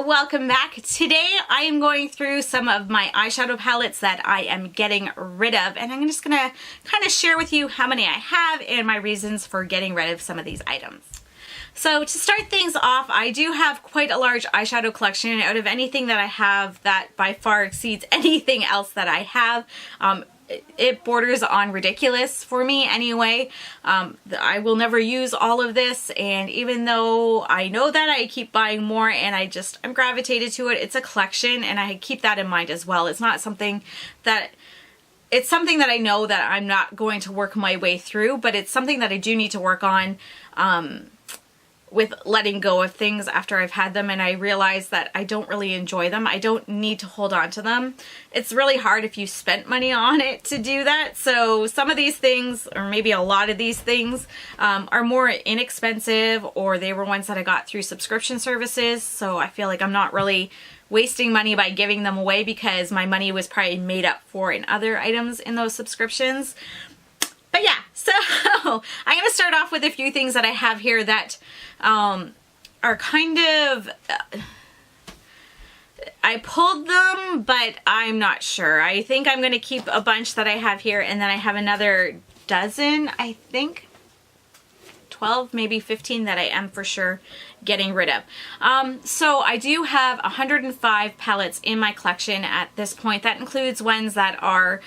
welcome back. Today I am going through some of my eyeshadow palettes that I am getting rid of, and I'm just gonna kind of share with you how many I have and my reasons for getting rid of some of these items. So to start things off, I do have quite a large eyeshadow collection. Out of anything that I have, that by far exceeds anything else that I have. It borders on ridiculous for me anyway. I will never use all of this, and even though I know that, I keep buying more, and I'm gravitated to it. It's a collection, and I keep that in mind as well. It's not something that, it's something that I know that I'm not going to work my way through, but it's something that I do need to work on with letting go of things after I've had them, and I realize that I don't really enjoy them. I don't need to hold on to them. It's really hard if you spent money on it to do that. So some of these things, or maybe a lot of these things, are more inexpensive, or they were ones that I got through subscription services. So I feel like I'm not really wasting money by giving them away because my money was probably made up for in other items in those subscriptions. But yeah, so I'm going to start off with a few things that I have here that are kind of, I pulled them, but I'm not sure. I think I'm going to keep a bunch that I have here, and then I have another dozen, I think, 12, maybe 15 that I am for sure getting rid of. So I do have 105 palettes in my collection at this point. That includes ones that are,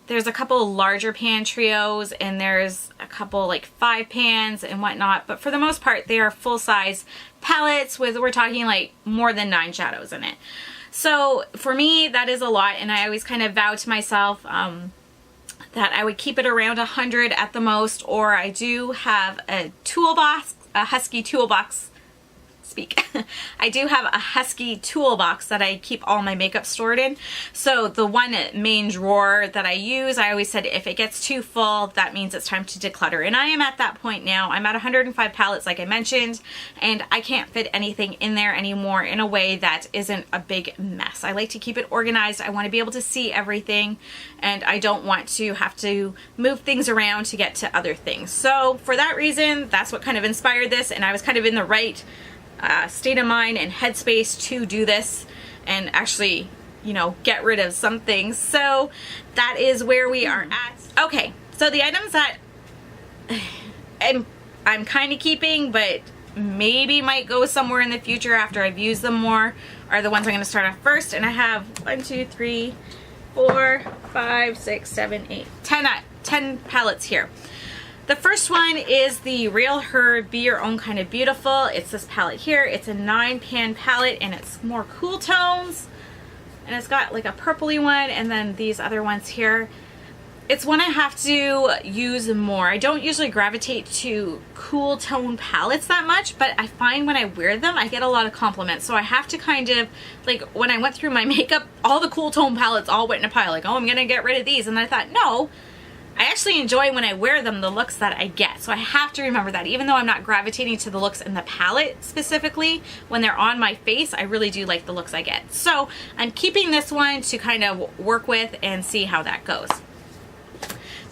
there's a couple larger pan trios, and there's a couple like 5 pans and whatnot, but for the most part they are full-size palettes with, we're talking like more than 9 shadows in it. So for me that is a lot, and I always kind of vow to myself that I would keep it around 100 at the most, or I do have a toolbox, a Husky toolbox. I do have a Husky toolbox that I keep all my makeup stored in. So the one main drawer that I use, I always said if it gets too full, that means it's time to declutter. And I am at that point now. I'm at 105 palettes like I mentioned, and I can't fit anything in there anymore in a way that isn't a big mess. I like to keep it organized. I want to be able to see everything, and I don't want to have to move things around to get to other things. So for that reason, that's what kind of inspired this, and I was kind of in the right state of mind and headspace to do this and actually, you know, get rid of some things. So that is where we are at. Okay, so the items that I'm kind of keeping, but maybe might go somewhere in the future after I've used them more, are the ones I'm going to start off first. And I have 1, 2, 3, 4, 5, 6, 7, 8, 10 palettes here. The first one is the Real Her Be Your Own Kind of Beautiful. It's this palette here. It's a 9-pan palette, and it's more cool tones. And it's got like a purpley one, and then these other ones here. It's one I have to use more. I don't usually gravitate to cool tone palettes that much, but I find when I wear them, I get a lot of compliments. So I have to kind of, like when I went through my makeup, all the cool tone palettes all went in a pile. Like, oh, I'm gonna get rid of these. And then I thought, no. I actually enjoy when I wear them the looks that I get. So I have to remember that. Even though I'm not gravitating to the looks in the palette specifically, when they're on my face, I really do like the looks I get. So I'm keeping this one to kind of work with and see how that goes.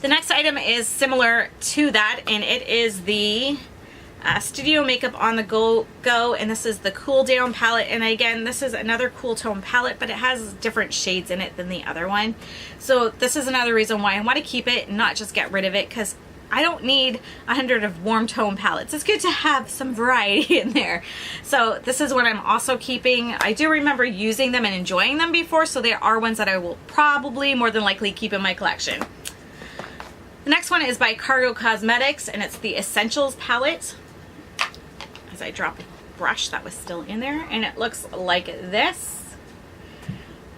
The next item is similar to that, and it is the Studio Makeup on the Go, and this is the Cool Down palette. And again, this is another cool tone palette, but it has different shades in it than the other one. So this is another reason why I want to keep it, not just get rid of it, because I don't need 100 of warm tone palettes. It's good to have some variety in there. So this is what I'm also keeping. I do remember using them and enjoying them before, so they are ones that I will probably more than likely keep in my collection. The next one is by Cargo Cosmetics, and it's the Essentials palette. As I drop a brush that was still in there, and it looks like this.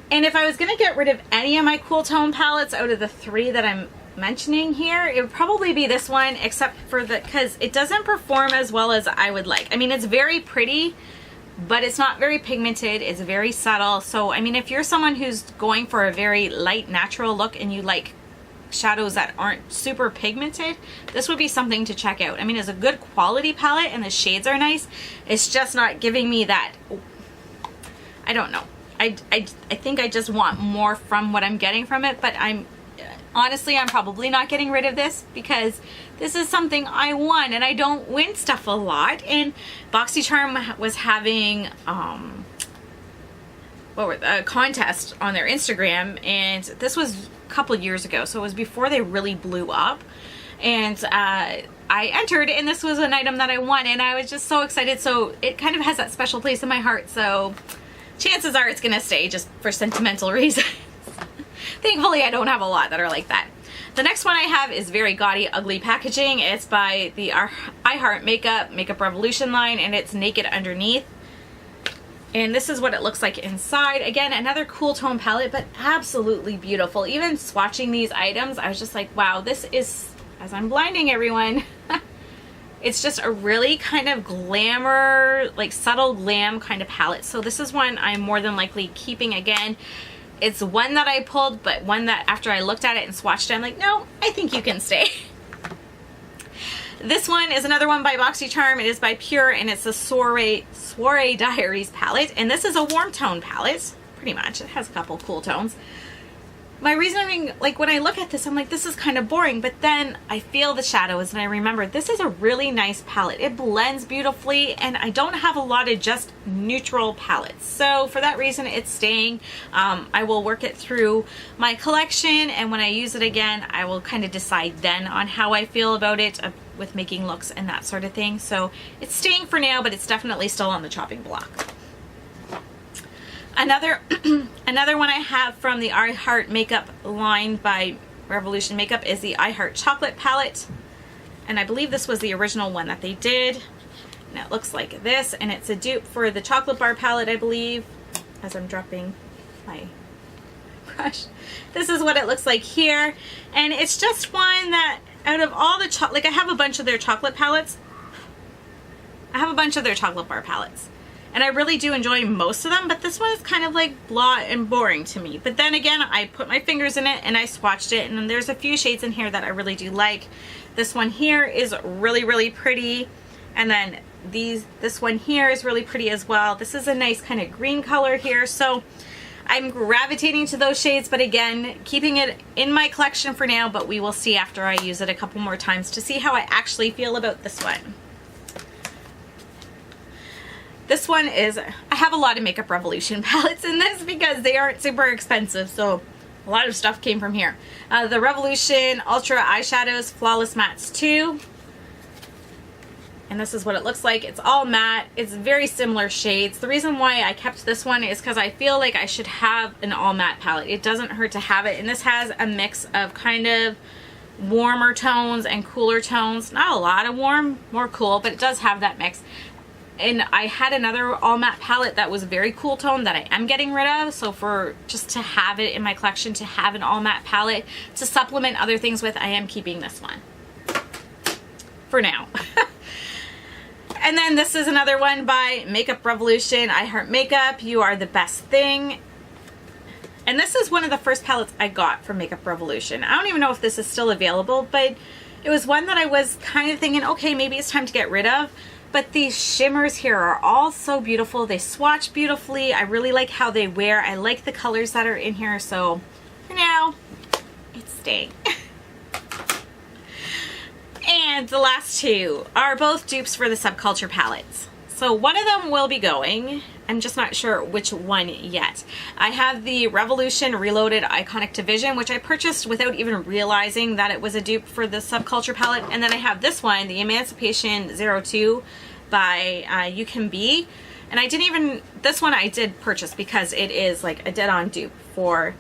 And if I was going to get rid of any of my cool tone palettes out of the 3 that I'm mentioning here, it would probably be this one, except for the, because it doesn't perform as well as I would like. I mean, it's very pretty, but it's not very pigmented. It's very subtle. So I mean, if you're someone who's going for a very light natural look and you like shadows that aren't super pigmented, this would be something to check out. I mean, it's a good quality palette and the shades are nice. It's just not giving me that, I don't know. I think I just want more from what I'm getting from it, but I'm Honestly, I'm probably not getting rid of this because this is something I want and I don't win stuff a lot. And BoxyCharm was having a contest on their Instagram, and this was a couple years ago, so it was before they really blew up. And I entered, and this was an item that I won, and I was just so excited. So it kind of has that special place in my heart, so chances are it's gonna stay just for sentimental reasons. Thankfully, I don't have a lot that are like that. The next one I have is very gaudy, ugly packaging. It's by the iHeart Makeup Revolution line, and it's Naked Underneath. And this is what it looks like inside. Again, another cool tone palette, but absolutely beautiful. Even swatching these items, I was just like, wow, this is, as I'm blinding everyone, it's just a really kind of glamour, like subtle glam kind of palette. So this is one I'm more than likely keeping again. It's one that I pulled, but one that after I looked at it and swatched it, I'm like, no, I think you can stay. This one is another one by BoxyCharm. It is by Pure, and it's a Soiree Diaries palette. And this is a warm tone palette, pretty much. It has a couple cool tones. My reasoning, like when I look at this, I'm like, this is kind of boring. But then I feel the shadows, and I remember this is a really nice palette. It blends beautifully, and I don't have a lot of just neutral palettes. So for that reason, it's staying. I will work it through my collection, and when I use it again, I will kind of decide then on how I feel about it with making looks and that sort of thing. So it's staying for now, but it's definitely still on the chopping block. Another one I have from the iHeart Makeup line by Revolution Makeup is the iHeart Chocolate Palette. And I believe this was the original one that they did. And it looks like this, and it's a dupe for the Chocolate Bar palette, I believe, as I'm dropping my brush. This is what it looks like here. And it's just one that out of all the like I have a bunch of their chocolate palettes. I have a bunch of their Chocolate Bar palettes. And I really do enjoy most of them, but this one is kind of like blah and boring to me. But then again, I put my fingers in it and I swatched it, and then there's a few shades in here that I really do like. This one here is really, really pretty. And then this one here is really pretty as well. This is a nice kind of green color here. So I'm gravitating to those shades, but again, keeping it in my collection for now, but we will see after I use it a couple more times to see how I actually feel about this one. This one is, I have a lot of Makeup Revolution palettes in this because they aren't super expensive, so a lot of stuff came from here. The Revolution Ultra Eyeshadows Flawless Mattes 2. And this is what it looks like. It's all matte. It's very similar shades. The reason why I kept this one is because I feel like I should have an all matte palette. It doesn't hurt to have it. And this has a mix of kind of warmer tones and cooler tones. Not a lot of warm, more cool, but it does have that mix. And I had another all matte palette that was a very cool tone that I am getting rid of. So for just to have it in my collection, to have an all matte palette to supplement other things with, I am keeping this one for now. And then this is another one by Makeup Revolution, iHeart Makeup, You Are the Best Thing. And this is one of the first palettes I got from Makeup Revolution. I don't even know if this is still available, but it was one that I was kind of thinking, okay, maybe it's time to get rid of. But these shimmers here are all so beautiful. They swatch beautifully. I really like how they wear. I like the colors that are in here. So for now, it's staying. And the last two are both dupes for the Subculture palettes. So one of them will be going. I'm just not sure which one yet. I have the Revolution Reloaded Iconic Division, which I purchased without even realizing that it was a dupe for the Subculture palette. And then I have this one, the Emancipation 02 by You Can Be. And I didn't even, this one I did purchase because it is like a dead-on dupe for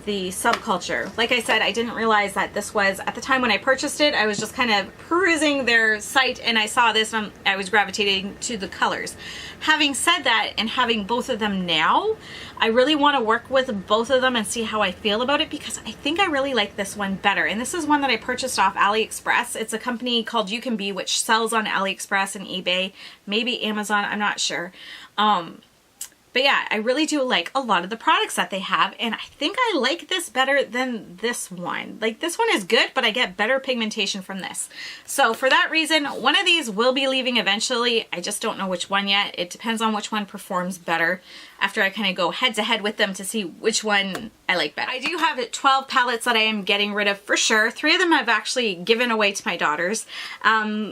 the Subculture. Like I said, I didn't realize that this was, at the time when I purchased it, I was just kind of perusing their site and I saw this and I was gravitating to the colors. Having said that, and having both of them now, I really want to work with both of them and see how I feel about it, because I think I really like this one better. And this is one that I purchased off AliExpress. It's a company called You Can Be, which sells on AliExpress and eBay, maybe Amazon, I'm not sure. But yeah, I really do like a lot of the products that they have, and I think I like this better than this one. Like, this one is good, but I get better pigmentation from this. So for that reason, one of these will be leaving eventually. I just don't know which one yet. It depends on which one performs better. after I kind of go head to head with them to see which one I like better. I do have 12 palettes that I am getting rid of for sure. 3 of them I've actually given away to my daughters.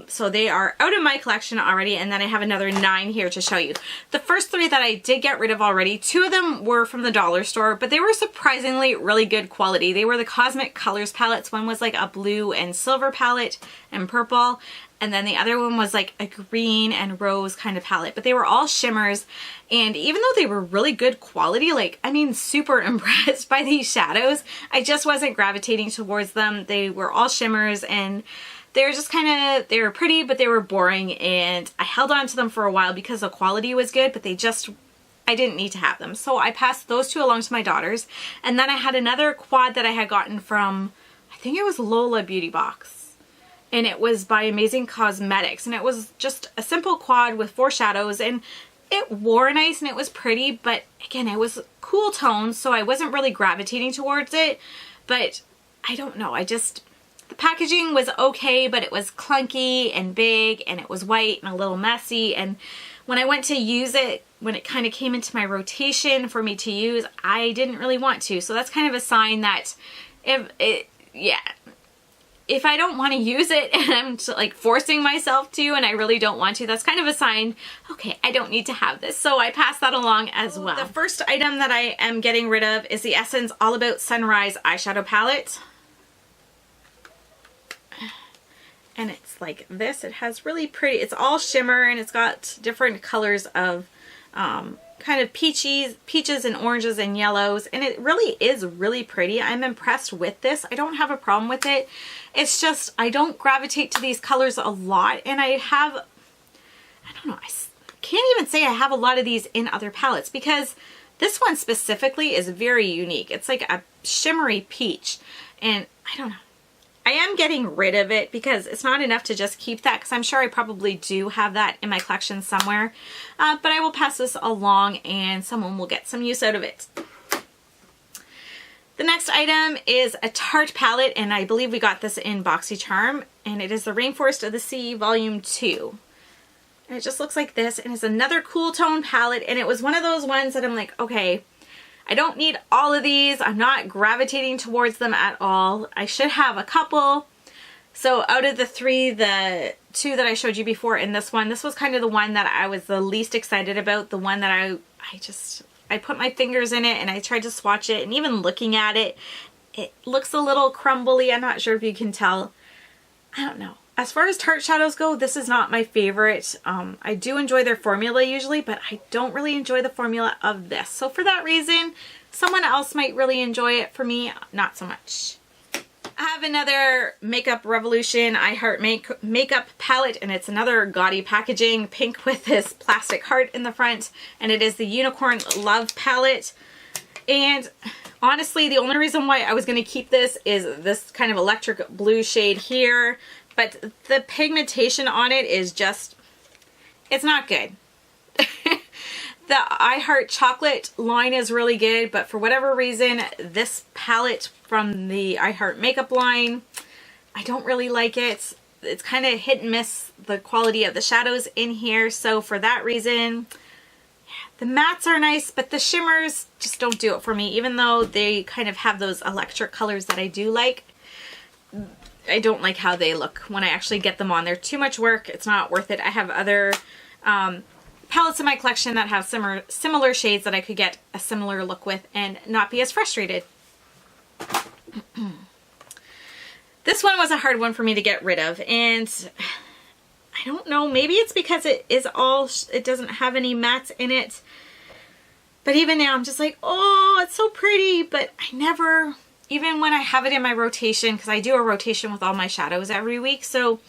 So they are out of my collection already, and then I have another 9 here to show you. The first 3 that I did get rid of already, 2 of them were from the dollar store, but they were surprisingly really good quality. They were the Cosmic Colors palettes. One was like a blue and silver palette and purple, and then the other one was like a green and rose kind of palette, but they were all shimmers. And even though they were really good quality, like, I mean, super impressed by these shadows, I just wasn't gravitating towards them. They were all shimmers, and they were just kind of, they were pretty, but they were boring, and I held on to them for a while because the quality was good, but I didn't need to have them. So I passed those 2 along to my daughters. And then I had another quad that I had gotten from, I think it was Lola Beauty Box. And it was by Amazing Cosmetics, and it was just a simple quad with 4 shadows, and it wore nice and it was pretty, but again, it was cool tones, so I wasn't really gravitating towards it. But I don't know, the packaging was okay, but it was clunky and big, and it was white and a little messy, and when I went to use it, when it kind of came into my rotation for me to use, I didn't really want to. So that's kind of a sign that if I don't want to use it and I'm like forcing myself to, and I really don't want to, that's kind of a sign, okay, I don't need to have this. So I pass that along as well. The first item that I am getting rid of is the Essence All About Sunrise eyeshadow palette. And it's like this. It has really pretty, it's all shimmer, and it's got different colors of kind of peaches and oranges and yellows, and it really is really pretty. I'm impressed with this. I don't have a problem with it. It's just I don't gravitate to these colors a lot, and I don't know, I can't even say I have a lot of these in other palettes, because this one specifically is very unique. It's like a shimmery peach, and I don't know. I am getting rid of it because it's not enough to just keep that, because I'm sure I probably do have that in my collection somewhere. But I will pass this along and someone will get some use out of it. The next item is a Tarte palette, and I believe we got this in BoxyCharm, and it is the Rainforest of the Sea Volume 2. And it just looks like this, and it's another cool tone palette, and it was one of those ones that I'm like, okay, I don't need all of these. I'm not gravitating towards them at all. I should have a couple. So out of the 3, the 2 that I showed you before and this was kind of the one that I was the least excited about. The one that I put my fingers in it and I tried to swatch it, and even looking at it, it looks a little crumbly. I'm not sure if you can tell. I don't know. As far as Tarte shadows go, this is not my favorite. I do enjoy their formula usually, but I don't really enjoy the formula of this. So for that reason, someone else might really enjoy it. For me, not so much. I have another Makeup Revolution I Heart Makeup palette, and it's another gaudy packaging, pink with this plastic heart in the front, and it is the Unicorn Love palette. And honestly, the only reason why I was going to keep this is this kind of electric blue shade here. But the pigmentation on it is just, it's not good. The I Heart Chocolate line is really good, but for whatever reason, this palette from the I Heart Makeup line, I don't really like it. It's kind of hit and miss the quality of the shadows in here. So for that reason, the mattes are nice, but the shimmers just don't do it for me. Even though they kind of have those electric colors that I do like, I don't like how they look when I actually get them on. They're too much work. It's not worth it. I have other palettes in my collection that have similar shades that I could get a similar look with and not be as frustrated. This one was a hard one for me to get rid of, and I don't know, maybe it's because it doesn't have any mattes in it. But even now I'm just like, oh, it's so pretty, but I never, even when I have it in my rotation, because I do a rotation with all my shadows every week, so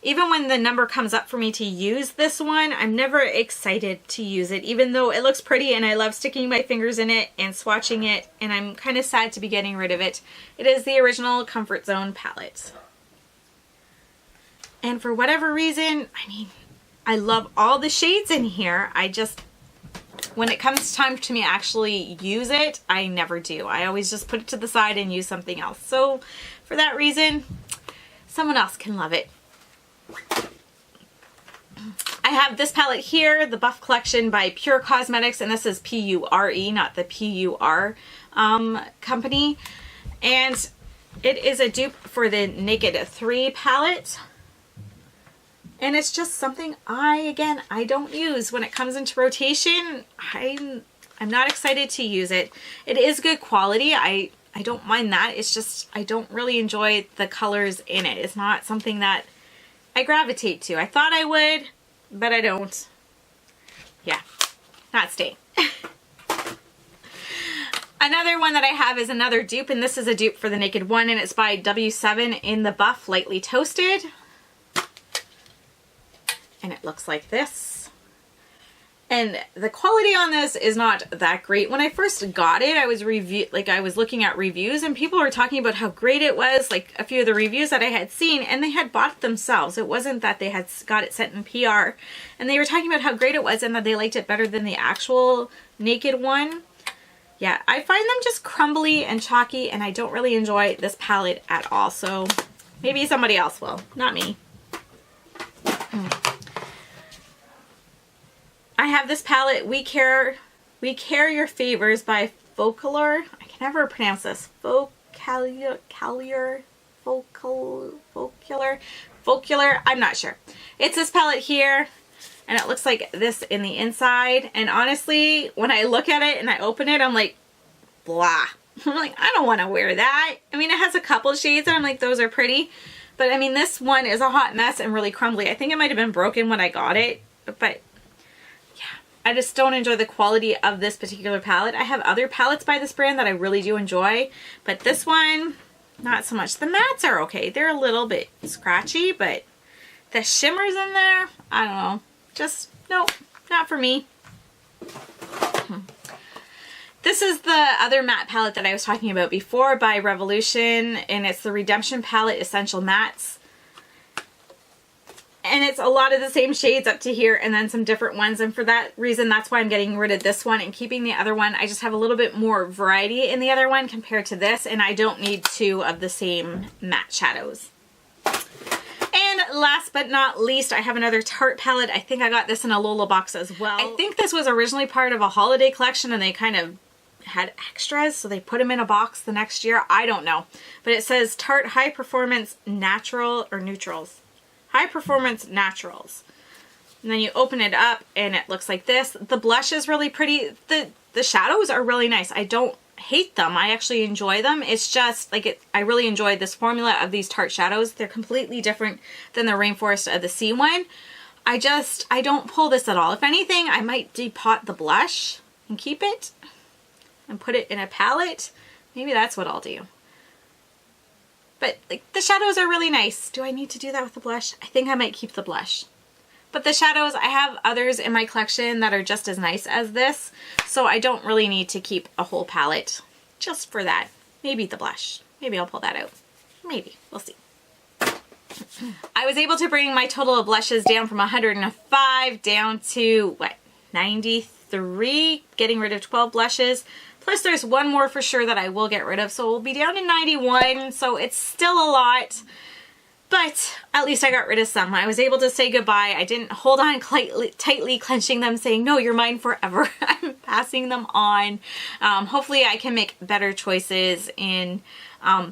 even when the number comes up for me to use this one, I'm never excited to use it, even though it looks pretty and I love sticking my fingers in it and swatching it, and I'm kind of sad to be getting rid of it. It is the original Comfort Zone palette. And for whatever reason, I mean, I love all the shades in here. I just, when it comes time to me actually use it, I never do. I always just put it to the side and use something else. So for that reason, someone else can love it. I have this palette here, the Buff Collection by Pure Cosmetics, and this is P-U-R-E, not the P-U-R company. And it is a dupe for the Naked 3 palette. And it's just something I don't use. When it comes into rotation, I'm not excited to use it. It is good quality. I don't mind that. It's just I don't really enjoy the colors in it. It's not something that I gravitate to. I thought I would, but I don't. Yeah, not staying. Another one that I have is another dupe, and this is a dupe for the Naked 1, and it's by W7 in the Buff Lightly Toasted. And it looks like this. And the quality on this is not that great. When I first got it, I was looking at reviews, and people were talking about how great it was, like a few of the reviews that I had seen, and they had bought it themselves. It wasn't that they had got it sent in PR. And they were talking about how great it was and that they liked it better than the actual Naked one. Yeah, I find them just crumbly and chalky, and I don't really enjoy this palette at all. So maybe somebody else will, not me. I have this palette, We Care Your Favors by Folklore. I can never pronounce this. Folklore. I'm not sure. It's this palette here, and it looks like this in the inside. And honestly, when I look at it and I open it, I'm like, blah. I'm like, I don't want to wear that. I mean, it has a couple shades, and I'm like, those are pretty. But I mean, this one is a hot mess and really crumbly. I think it might have been broken when I got it, but I just don't enjoy the quality of this particular palette. I have other palettes by this brand that I really do enjoy, but this one, not so much. The mattes are okay. They're a little bit scratchy, but the shimmers in there, I don't know. Just, nope, not for me. This is the other matte palette that I was talking about before by Revolution, and it's the Redemption Palette Essential Mattes. And it's a lot of the same shades up to here and then some different ones. And for that reason, that's why I'm getting rid of this one and keeping the other one. I just have a little bit more variety in the other one compared to this. And I don't need two of the same matte shadows. And last but not least, I have another Tarte palette. I think I got this in a Lola box as well. I think this was originally part of a holiday collection, and they kind of had extras, so they put them in a box the next year. I don't know. But it says Tarte High Performance Natural or Neutrals. High Performance Naturals. And then you open it up and it looks like this. The blush is really pretty. The shadows are really nice. I don't hate them. I actually enjoy them. It's just like I really enjoy this formula of these Tarte shadows. They're completely different than the Rainforest of the Sea one. I don't pull this at all. If anything, I might depot the blush and keep it and put it in a palette. Maybe that's what I'll do. But like, the shadows are really nice. Do I need to do that with the blush? I think I might keep the blush. But the shadows, I have others in my collection that are just as nice as this. So I don't really need to keep a whole palette just for that. Maybe the blush. Maybe I'll pull that out. Maybe. We'll see. I was able to bring my total of blushes down from 105 down to, what, 93? Getting rid of 12 blushes. Plus there's one more for sure that I will get rid of, so we'll be down to 91, so it's still a lot, but at least I got rid of some. I was able to say goodbye. I didn't hold on tightly clenching them saying, no, you're mine forever. I'm passing them on. Hopefully I can make better choices in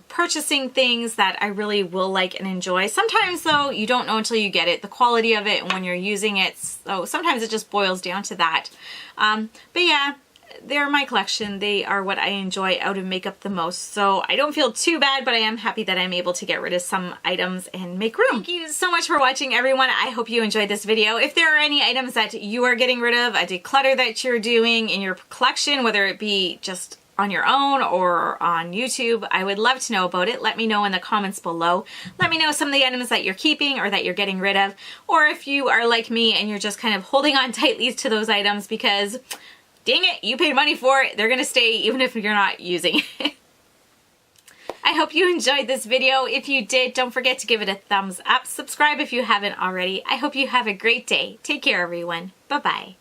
purchasing things that I really will like and enjoy. Sometimes though, you don't know until you get it, the quality of it and when you're using it, so sometimes it just boils down to that. But yeah, they're my collection. They are what I enjoy out of makeup the most. So I don't feel too bad, but I am happy that I'm able to get rid of some items and make room. Thank you so much for watching, everyone. I hope you enjoyed this video. If there are any items that you are getting rid of, a declutter that you're doing in your collection, whether it be just on your own or on YouTube, I would love to know about it. Let me know in the comments below. Let me know some of the items that you're keeping or that you're getting rid of. Or if you are like me and you're just kind of holding on tightly to those items because dang it, you paid money for it. They're going to stay even if you're not using it. I hope you enjoyed this video. If you did, don't forget to give it a thumbs up. Subscribe if you haven't already. I hope you have a great day. Take care, everyone. Bye-bye.